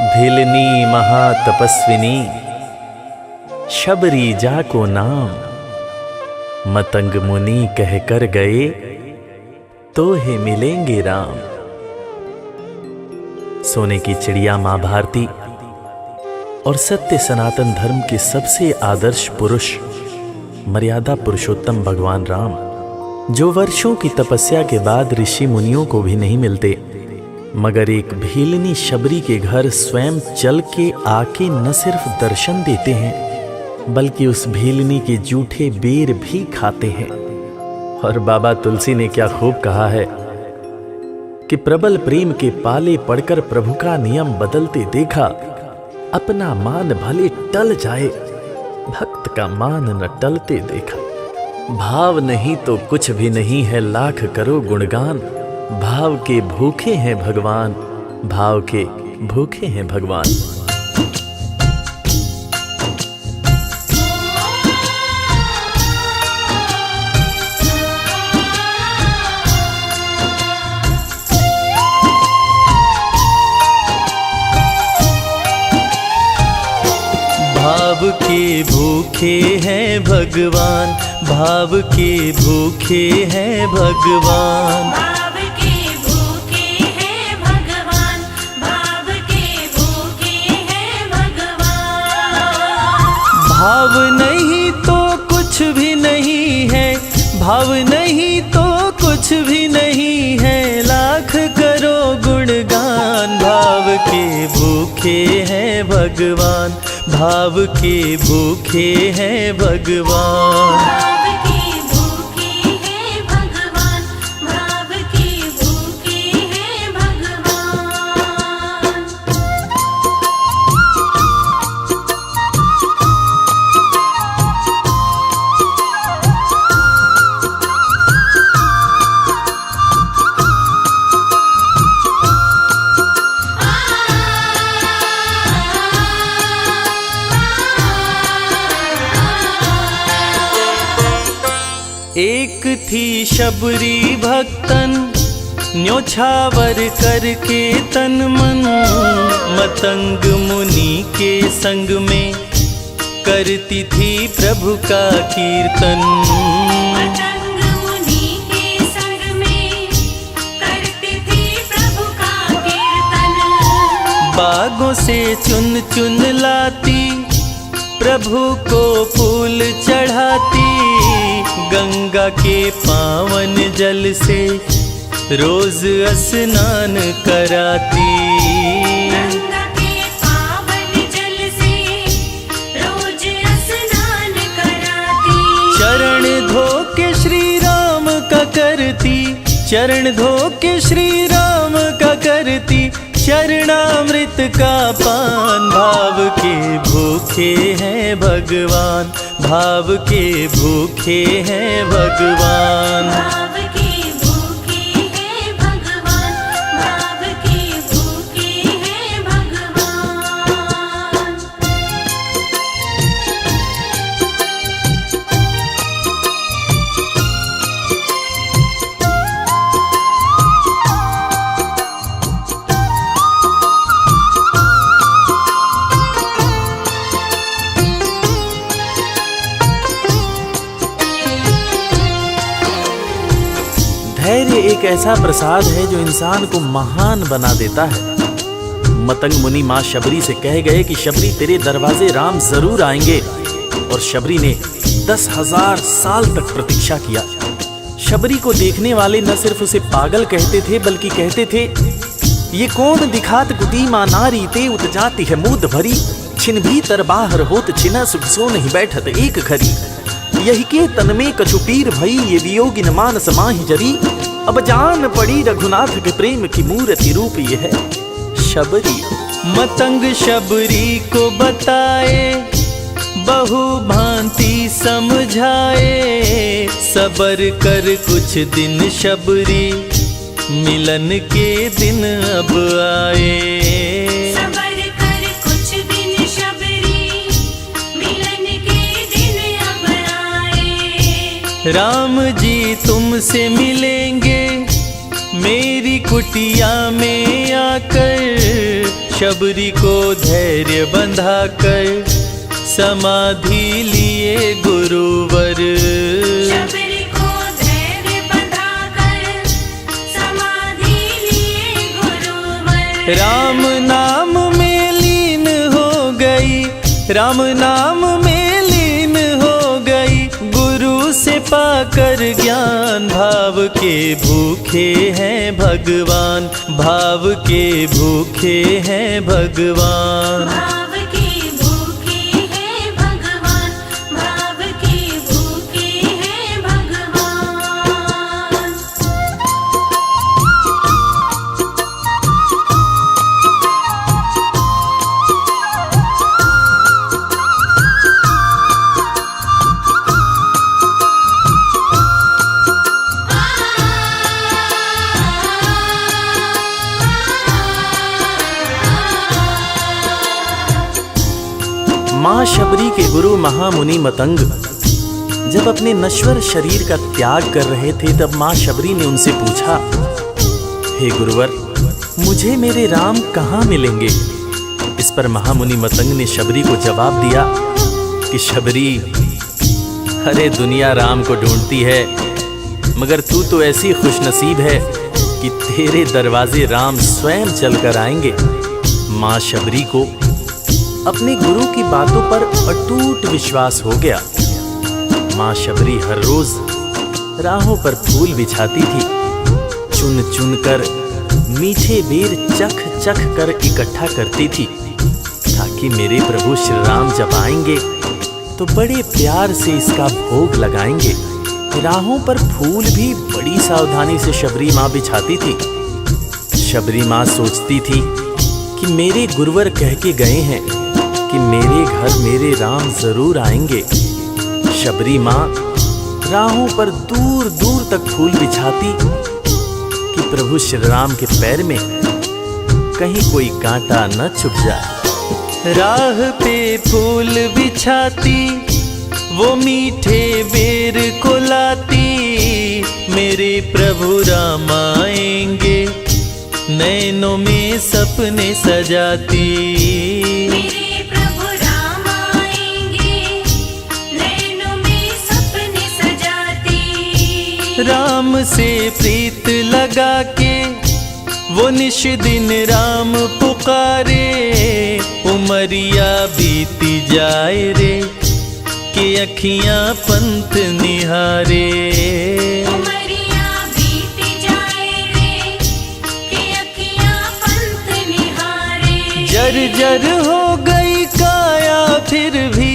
भिलनी महातपस्विनी शबरी जा को नाम, मतंग मुनि कह कर गए तो हे मिलेंगे राम। सोने की चिड़िया मां भारती और सत्य सनातन धर्म के सबसे आदर्श पुरुष मर्यादा पुरुषोत्तम भगवान राम, जो वर्षों की तपस्या के बाद ऋषि मुनियों को भी नहीं मिलते, मगर एक भीलनी शबरी के घर स्वयं चल के आके न सिर्फ दर्शन देते हैं बल्कि उस भीलनी के जूठे बेर भी खाते हैं। और बाबा तुलसी ने क्या खूब कहा है कि प्रबल प्रेम के पाले पड़कर प्रभु का नियम बदलते देखा, अपना मान भले टल जाए भक्त का मान न टलते देखा। भाव नहीं तो कुछ भी नहीं है, लाख करो गुणगान, भाव के भूखे हैं भगवान, भाव के भूखे हैं भगवान। भाव के भूखे हैं भगवान, भाव के भूखे हैं भगवान, भाव के भूखे हैं भगवान, भाव के भूखे हैं भगवान। भाव नहीं तो कुछ भी नहीं है, भाव नहीं तो कुछ भी नहीं है, लाख करो गुणगान। भाव के भूखे हैं भगवान, भाव के भूखे हैं भगवान। भाव के भूखे हैं भगवान, भाव के भूखे हैं भगवान। एक थी शबरी भक्तन, न्योछावर करके तन मन, मतंग मुनि के संग में करती थी प्रभु का कीर्तन। मतंग मुनि के संग में करती थी प्रभु का कीर्तन। बागों से चुन चुन लाती, प्रभु को फूल चढ़ाती, गंगा के पावन जल से रोज स्नान कराती। गंगा के पावन जल से रोज स्नान कराती। चरण धो के श्री राम का करती, चरण धो के श्री राम का करती, चरणामृत का पान। भाव के भूखे हैं भगवान, भाव के भूखे हैं भगवान। भाव के भूखे हैं भगवान, भाव के भूखे हैं भगवान। धैर्य एक ऐसा प्रसाद है जो इंसान को महान बना देता है। मतंग मुनि मां शबरी से कह गए कि शबरी तेरे दरवाजे राम जरूर आएंगे, और शबरी ने 10,000 साल तक प्रतीक्षा किया। शबरी को देखने वाले न सिर्फ उसे पागल कहते थे बल्कि कहते थे, ये कौन दिखात कुटी मां नारी ते उतजाती है मूद भरी, छिन भीतर बाहर होत छिना सुख सो नहीं बैठत एक घड़ी, यही के तन में कछुपीर भई ये वियोगिन मानस माहि जरी, अब जान पड़ी रघुनाथ के प्रेम की मूर्ति रूप ये है शबरी। मतंग शबरी को बताए, बहु भांति समझाए, सबर कर कुछ दिन शबरी, मिलन के दिन अब आए। सबर कर कुछ दिन शबरी, मिलन के दिन अब आए। राम जी तुमसे मिलेंगे मेरी कुटिया में आकर, शबरी को धैर्य बंधा कर समाधि लिए गुरुवर। शबरी को धैर्य बंधाकर समाधि लिए गुरुवर। राम नाम में लीन हो गई, राम नाम में लीन हो गई, गुरु से पाकर ज्ञान। भाव के भूखे हैं भगवान, भाव के भूखे हैं भगवान। भाव के भूखे हैं भगवान, भाव के भूखे हैं भगवान। माँ शबरी के गुरु महामुनि मतंग जब अपने नश्वर शरीर का त्याग कर रहे थे, तब माँ शबरी ने उनसे पूछा, हे गुरुवर, मुझे मेरे राम कहाँ मिलेंगे? इस पर महामुनि मतंग ने शबरी को जवाब दिया कि शबरी, अरे दुनिया राम को ढूंढती है, मगर तू तो ऐसी खुशनसीब है कि तेरे दरवाजे राम स्वयं चलकर आएंगे। माँ शबरी को अपने गुरु की बातों पर अटूट विश्वास हो गया। माँ शबरी हर रोज राहों पर फूल बिछाती थी, चुन चुन कर मीठे बेर चख चख कर इकट्ठा करती थी, ताकि मेरे प्रभु श्री राम जब आएंगे तो बड़े प्यार से इसका भोग लगाएंगे। राहों पर फूल भी बड़ी सावधानी से शबरी माँ बिछाती थी। शबरी माँ सोचती थी कि मेरे गुरुवर कह के गए हैं कि मेरे घर मेरे राम जरूर आएंगे। शबरी माँ राहों पर दूर दूर तक फूल बिछाती कि प्रभु श्री राम के पैर में कहीं कोई कांटा न चुभ जाए। राह पे फूल बिछाती, वो मीठे बेर को लाती, मेरे प्रभु राम आएंगे, नैनों में सपने सजाती। मेरे प्रभु राम आएंगे, नैनों में सपने सजाती। राम से प्रीत लगा के वो निश दिन राम पुकारे, उमरिया बीती जाए रे कि अखियां पंथ निहारे। उमरिया बीती जाए रे कि अखियां पंथ निहारे। जर्जर हो गई काया फिर भी,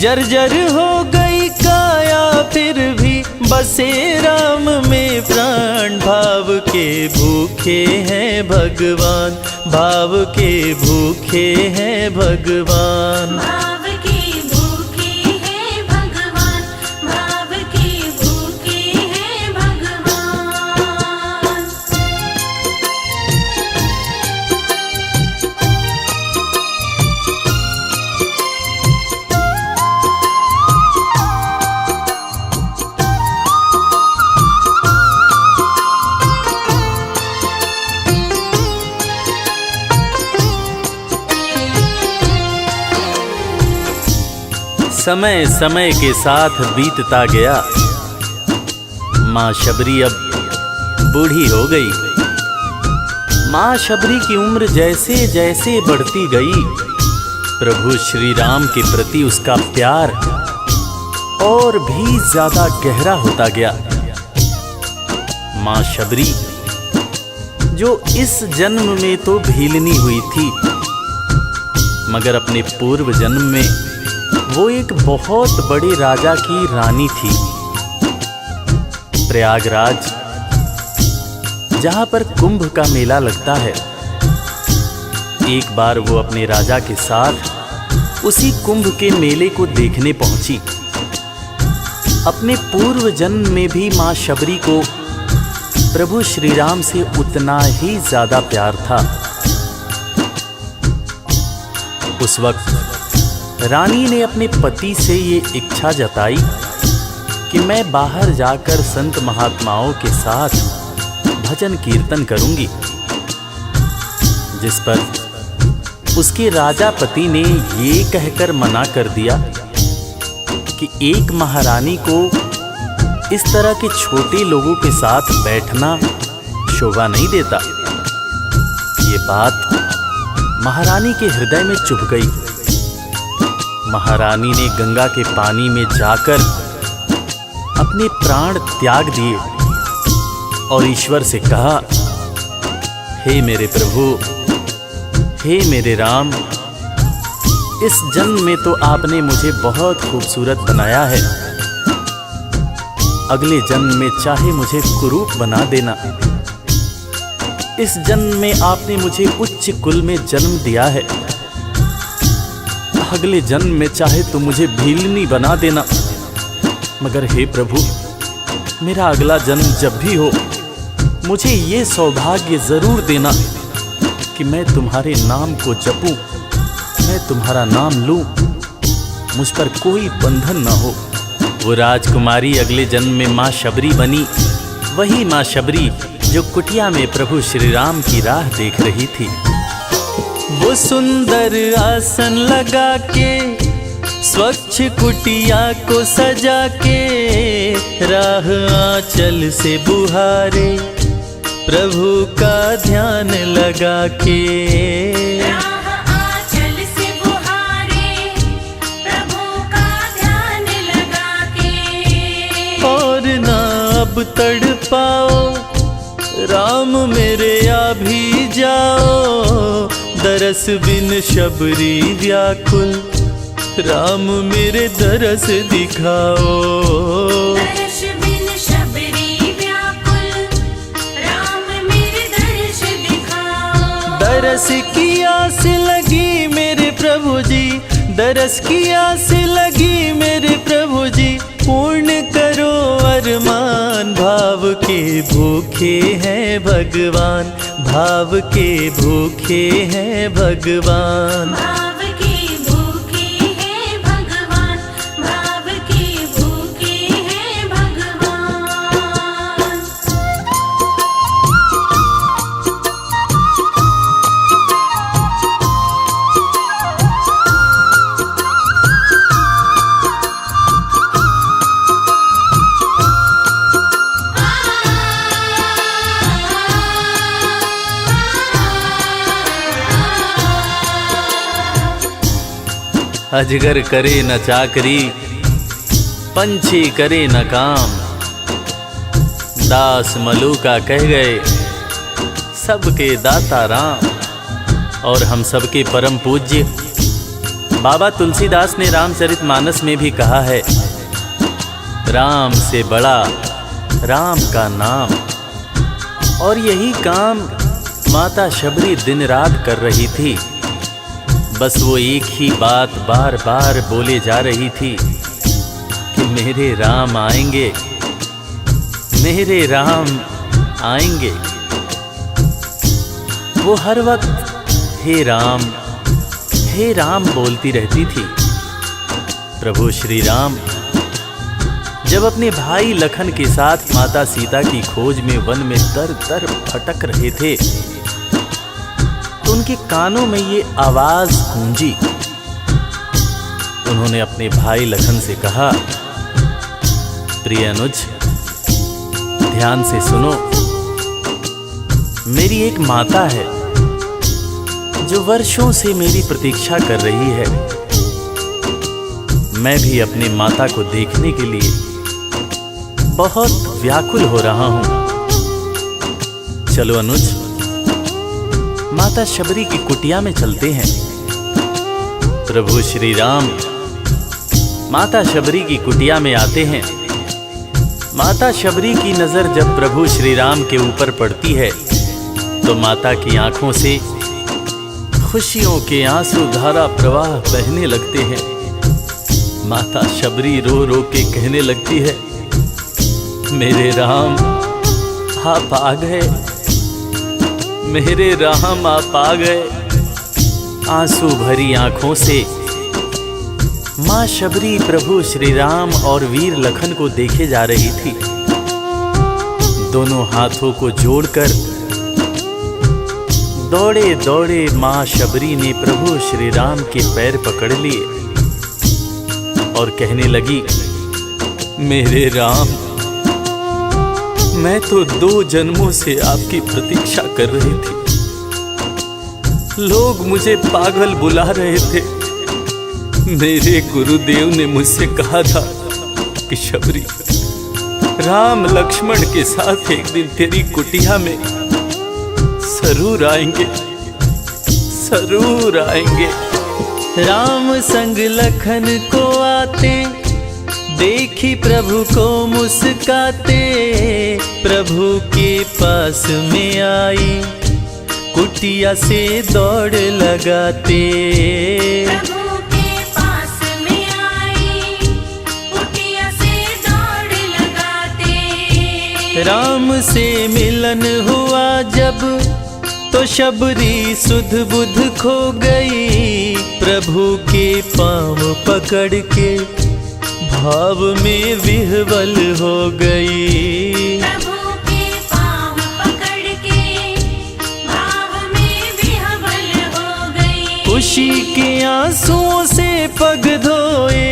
जर्जर हो गई काया फिर भी, बसे राम में प्राण। भाव के भूखे हैं भगवान, भाव के भूखे हैं भगवान। भाव के भूखे हैं भगवान, भाव के भूखे हैं भगवान। समय समय के साथ बीतता गया। माँ शबरी अब बूढ़ी हो गई। माँ शबरी की उम्र जैसे जैसे बढ़ती गई, प्रभु श्री राम के प्रति उसका प्यार और भी ज्यादा गहरा होता गया। माँ शबरी जो इस जन्म में तो भीलनी हुई थी, मगर अपने पूर्व जन्म में वो एक बहुत बड़े राजा की रानी थी। प्रयागराज, जहां पर कुंभ का मेला लगता है, एक बार वो अपने राजा के साथ उसी कुंभ के मेले को देखने पहुंची। अपने पूर्व जन्म में भी मां शबरी को प्रभु श्री राम से उतना ही ज्यादा प्यार था। उस वक्त रानी ने अपने पति से ये इच्छा जताई कि मैं बाहर जाकर संत महात्माओं के साथ भजन कीर्तन करूंगी, जिस पर उसके राजा पति ने ये कहकर मना कर दिया कि एक महारानी को इस तरह के छोटे लोगों के साथ बैठना शोभा नहीं देता। ये बात महारानी के हृदय में चुभ गई। महारानी ने गंगा के पानी में जाकर अपने प्राण त्याग दिए और ईश्वर से कहा, हे मेरे प्रभु, हे मेरे राम, इस जन्म में तो आपने मुझे बहुत खूबसूरत बनाया है, अगले जन्म में चाहे मुझे कुरूप बना देना। इस जन्म में आपने मुझे उच्च कुल में जन्म दिया है, अगले जन्म में चाहे तो मुझे भीलनी बना देना, मगर हे प्रभु, मेरा अगला जन्म जब भी हो मुझे ये सौभाग्य जरूर देना कि मैं तुम्हारे नाम को जपूं, मैं तुम्हारा नाम लूं, मुझ पर कोई बंधन न हो। वो राजकुमारी अगले जन्म में माँ शबरी बनी, वही माँ शबरी जो कुटिया में प्रभु श्री राम की राह देख रही थी। वो सुंदर आसन लगा के स्वच्छ कुटिया को सजा के राह आंचल से बुहारे प्रभु का ध्यान लगा के। राह आंचल से बुहारे प्रभु का ध्यान लगा के। और ना अब तड़पाओ राम मेरे, आ भी जाओ दरस बिन शबरी व्याकुल, राम मेरे दरस दिखाओ। दर्श बिन शबरी व्याकुल, राम मेरे दर्श दिखाओ। दरस की आस लगी मेरे प्रभु जी, दरस की आस लगी मेरे प्रभु जी, पूर्ण करो अरमान। भाव के भूखे हैं भगवान, भाव के भूखे हैं भगवान। भाव के भूखे हैं भगवान, भाव के भूखे हैं भगवान। अजगर करे न चाकरी, पंछी करे न काम, दास मलूका कह गए सबके दाता राम। और हम सबके परम पूज्य बाबा तुलसीदास ने रामचरितमानस में भी कहा है, राम से बड़ा राम का नाम। और यही काम माता शबरी दिन रात कर रही थी। बस वो एक ही बात बार बार बोले जा रही थी कि मेरे राम आएंगे, मेरे राम आएंगे। वो हर वक्त हे राम बोलती रहती थी। प्रभु श्री राम जब अपने भाई लखन के साथ माता सीता की खोज में वन में दर दर भटक रहे थे तो उनके कानों में ये आवाज गूंजी। उन्होंने अपने भाई लखन से कहा, प्रिय अनुज, ध्यान से सुनो। मेरी एक माता है जो वर्षों से मेरी प्रतीक्षा कर रही है। मैं भी अपनी माता को देखने के लिए बहुत व्याकुल हो रहा हूं। चलो अनुज, माता शबरी की कुटिया में चलते हैं। प्रभु श्री राम माता शबरी की कुटिया में आते हैं। माता शबरी की नजर जब प्रभु श्री राम के ऊपर पड़ती है तो माता की आंखों से खुशियों के आंसू धारा प्रवाह बहने लगते हैं। माता शबरी रो रो के कहने लगती है, मेरे राम आप आ गए, मेरे राम आप आ गए। आंसू भरी आंखों से माँ शबरी प्रभु श्री राम और वीर लखन को देखे जा रही थी। दोनों हाथों को जोड़कर दौड़े दौड़े माँ शबरी ने प्रभु श्री राम के पैर पकड़ लिए और कहने लगी, मेरे राम, मैं तो 2 जन्मों से आपकी प्रतीक्षा कर रही थी। लोग मुझे पागल बुला रहे थे। मेरे गुरुदेव ने मुझसे कहा था कि शबरी, राम लक्ष्मण के साथ एक दिन तेरी कुटिया में जरूर आएंगे, जरूर आएंगे। राम संग लखन को आते, देखी प्रभु को मुस्काते, प्रभु के पास में आई, कुटिया से दौड़ लगाते। प्रभु के पास में आई, कुटिया से दौड़ लगाते। राम से मिलन हुआ जब, तो शबरी सुध बुध खो गई, प्रभु के पाँव पकड़ के भाव में विह्वल हो गई। प्रभु के पाँव पकड़ के भाव में विह्वल हो गई। खुशी के आंसुओं से पग धोए,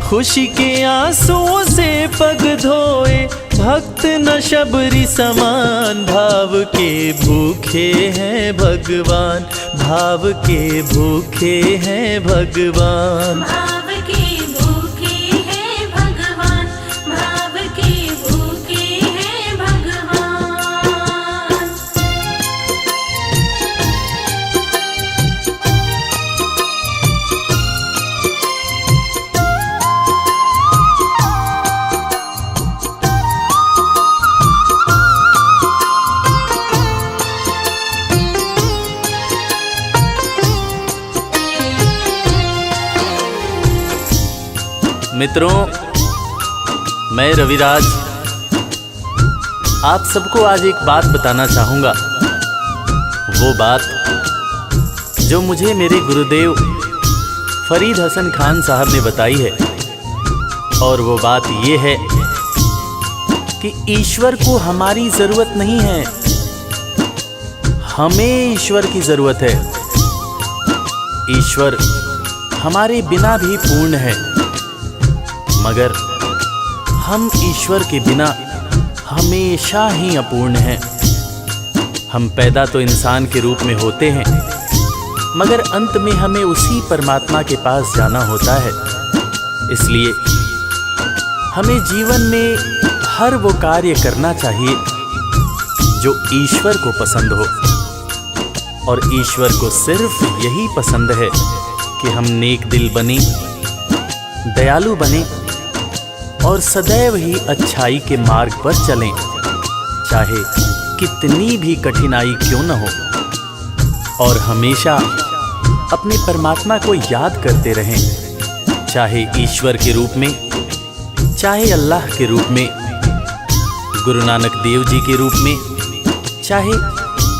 खुशी के आंसुओं से पग धोए, भक्त न शबरी समान, भाव के भूखे हैं भगवान, भाव के भूखे हैं भगवान। भाव के भूखे हैं भगवान, भाव के भूखे हैं भगवान। मित्रों, मैं रविराज आप सबको आज एक बात बताना चाहूँगा। वो बात जो मुझे मेरे गुरुदेव फरीद हसन खान साहब ने बताई है। और वो बात ये है कि ईश्वर को हमारी ज़रूरत नहीं है, हमें ईश्वर की ज़रूरत है। ईश्वर हमारे बिना भी पूर्ण है, मगर हम ईश्वर के बिना हमेशा ही अपूर्ण हैं। हम पैदा तो इंसान के रूप में होते हैं, मगर अंत में हमें उसी परमात्मा के पास जाना होता है। इसलिए हमें जीवन में हर वो कार्य करना चाहिए जो ईश्वर को पसंद हो। और ईश्वर को सिर्फ यही पसंद है कि हम नेक दिल बने, दयालु बने और सदैव ही अच्छाई के मार्ग पर चलें, चाहे कितनी भी कठिनाई क्यों न हो। और हमेशा अपने परमात्मा को याद करते रहें, चाहे ईश्वर के रूप में, चाहे अल्लाह के रूप में, गुरु नानक देव जी के रूप में, चाहे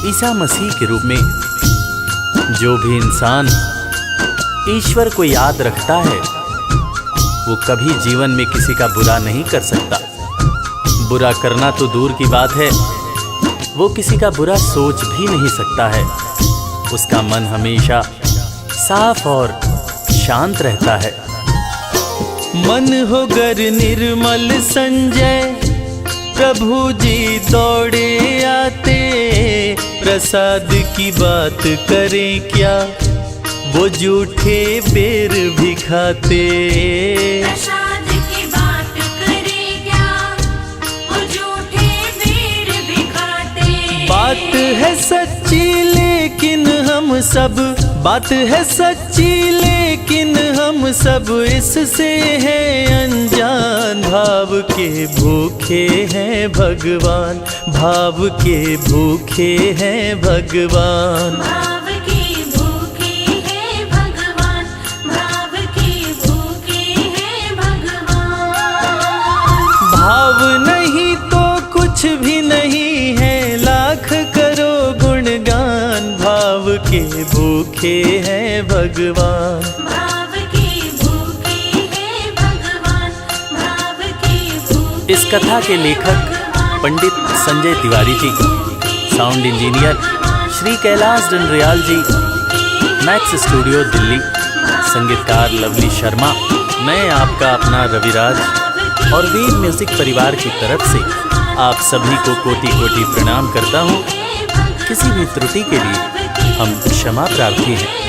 ईसा मसीह के रूप में। जो भी इंसान ईश्वर को याद रखता है वो कभी जीवन में किसी का बुरा नहीं कर सकता। बुरा करना तो दूर की बात है, वो किसी का बुरा सोच भी नहीं सकता है। उसका मन हमेशा साफ और शांत रहता है। मन हो गर निर्मल संजय, प्रभु जी दौड़े आते, प्रसाद की बात करें क्या, वो जूठे बेर भी खाते। प्रसाद की बात करें क्या, वो झूठे बेर भी खाते। बात है सच्ची लेकिन हम सब, बात है सच्ची लेकिन हम सब इससे हैं अनजान। भाव के भूखे हैं भगवान, भाव के भूखे हैं भगवान। भाव के भूखे हैं भगवान, भाव के भूखे हैं भगवान। भाव नहीं तो कुछ भी नहीं है, लाख करो गुणगान। भाव के भूखे हैं भगवान। भाव के भूखे हैं भगवान, भाव के भूखे। इस कथा के लेखक पंडित संजय तिवारी जी, साउंड इंजीनियर श्री कैलाश डंडरियाल जी, मैक्स स्टूडियो दिल्ली। संगीतकार लवली शर्मा। मैं आपका अपना रविराज और वीर म्यूजिक परिवार की तरफ से आप सभी को कोटि कोटि प्रणाम करता हूँ। किसी भी त्रुटि के लिए हम क्षमा प्रार्थी हैं।